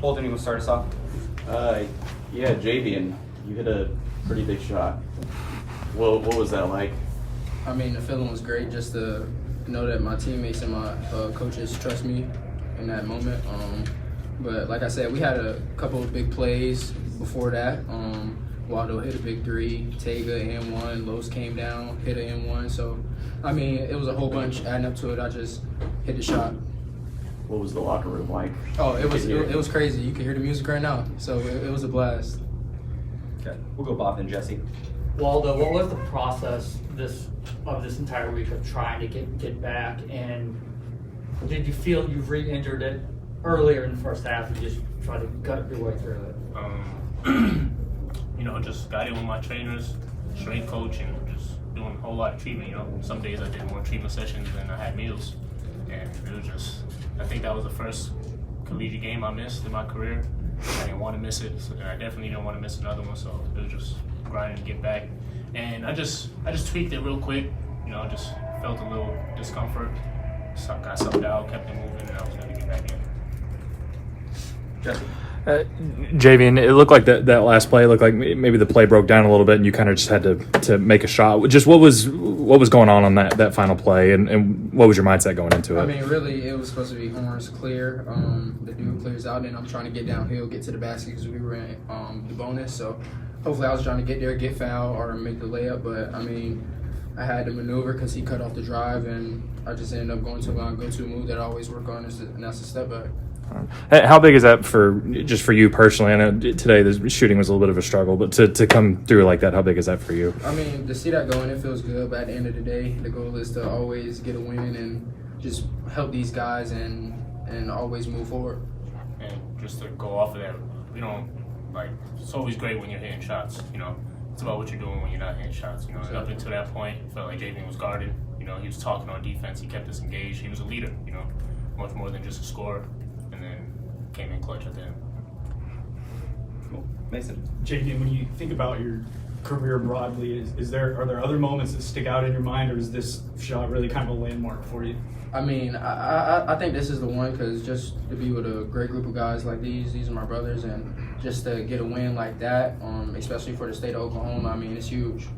Holden, you want to start us off? Yeah, Javian, you hit a pretty big shot. What was that like? I mean, the feeling was great just to know that my teammates and my coaches trust me in that moment. But like I said, we had a couple of big plays before that. Waldo hit a big three, Tega M1, Los came down, hit an M1. So, I mean, it was a whole bunch adding up to it. I just hit the shot. What was the locker room like? Oh, it was crazy. You can hear the music right now. So it was a blast. Okay, we'll go Bob and Jesse. Waldo, what was the process of this entire week of trying to get back, and did you feel you've re-injured it earlier in the first half and just try to gut your way through it? Just got in with my trainers, strength coach, and just doing a whole lot of treatment. Some days I did more treatment sessions than I had meals, and it was just, I think that was the first collegiate game I missed in my career. I didn't want to miss it, and I definitely didn't want to miss another one, so it was just grinding to get back. And I just tweaked it real quick, just felt a little discomfort, so got subbed out, kept it moving, and I was going to get back in. Jesse. Javian, it looked like that last play looked like maybe the play broke down a little bit, and you kind of just had to make a shot. Just what was going on that final play, and what was your mindset going into it? I mean, really, it was supposed to be horns clear. The dude clears out, and I'm trying to get downhill, get to the basket because we were in the bonus. So hopefully I was trying to get there, get fouled, or make the layup. But, I mean, I had to maneuver because he cut off the drive, and I just ended up going to my go-to move that I always work on, and that's a step back. How big is that for you personally? I know today the shooting was a little bit of a struggle, but to come through like that, how big is that for you? I mean, to see that going, it feels good. But at the end of the day, the goal is to always get a win and just help these guys and always move forward. And just to go off of that, it's always great when you're hitting shots. It's about what you're doing when you're not hitting shots. And up until that point, it felt like Javian was guarded. He was talking on defense. He kept us engaged. He was a leader. Much more than just a scorer. And then came in clutch at the end. Cool. Mason. Javian, when you think about your career broadly, are there other moments that stick out in your mind, or is this shot really kind of a landmark for you? I mean, I think this is the one because just to be with a great group of guys like these are my brothers, and just to get a win like that, especially for the state of Oklahoma, I mean, it's huge.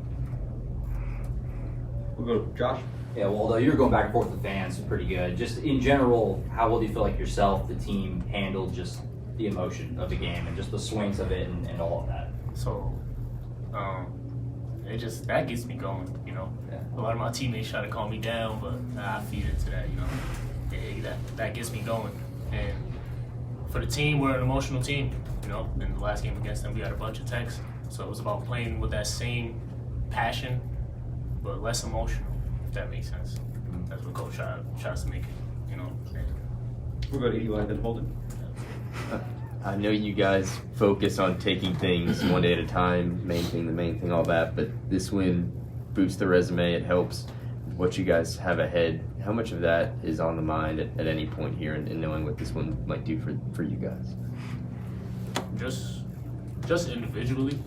We'll go Josh. Yeah, Waldo, you were going back and forth with the fans pretty good. Just in general, how well do you feel like yourself, the team, handled just the emotion of the game and just the swings of it and all of that? So, that gets me going, Yeah. A lot of my teammates try to calm me down, but I feed into that, that gets me going. And for the team, we're an emotional team, In the last game against them, we had a bunch of texts. So it was about playing with that same passion, but less emotional. That makes sense. That's what coach tries to make it, We'll go to Eli, then Holden. I know you guys focus on taking things one day at a time, main thing, all that, but this win boosts the resume. It helps what you guys have ahead. How much of that is on the mind at any point here and knowing what this one might do for you guys? Just individually,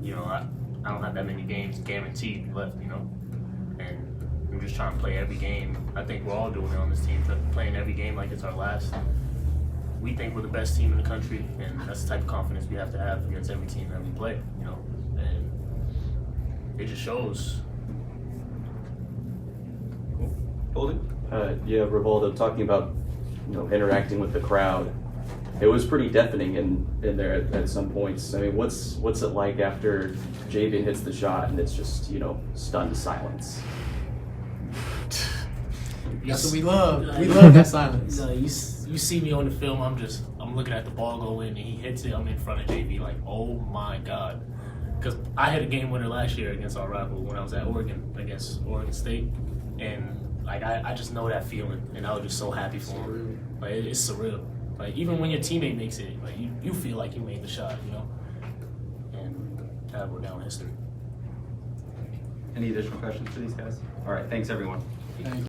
I don't have that many games guaranteed left, and we're just trying to play every game. I think we're all doing it on this team, playing every game like it's our last. We think we're the best team in the country, and that's the type of confidence we have to have against every team that we play, and it just shows. Cool. Holden. Yeah, Rivaldo, talking about interacting with the crowd. It was pretty deafening in there at some points. I mean, what's it like after Javian hits the shot and it's just stunned silence? That's what we love. We love that silence. You see me on the film. I'm looking at the ball go in and he hits it. I'm in front of JV like, oh my God, because I had a game winner last year against our rival when I was at Oregon against Oregon State, and I just know that feeling, and I was just so happy for him. It's surreal. Even when your teammate makes it, you feel like you made the shot, and that will go down in history. Any additional questions for these guys? All right, thanks everyone. Thank you.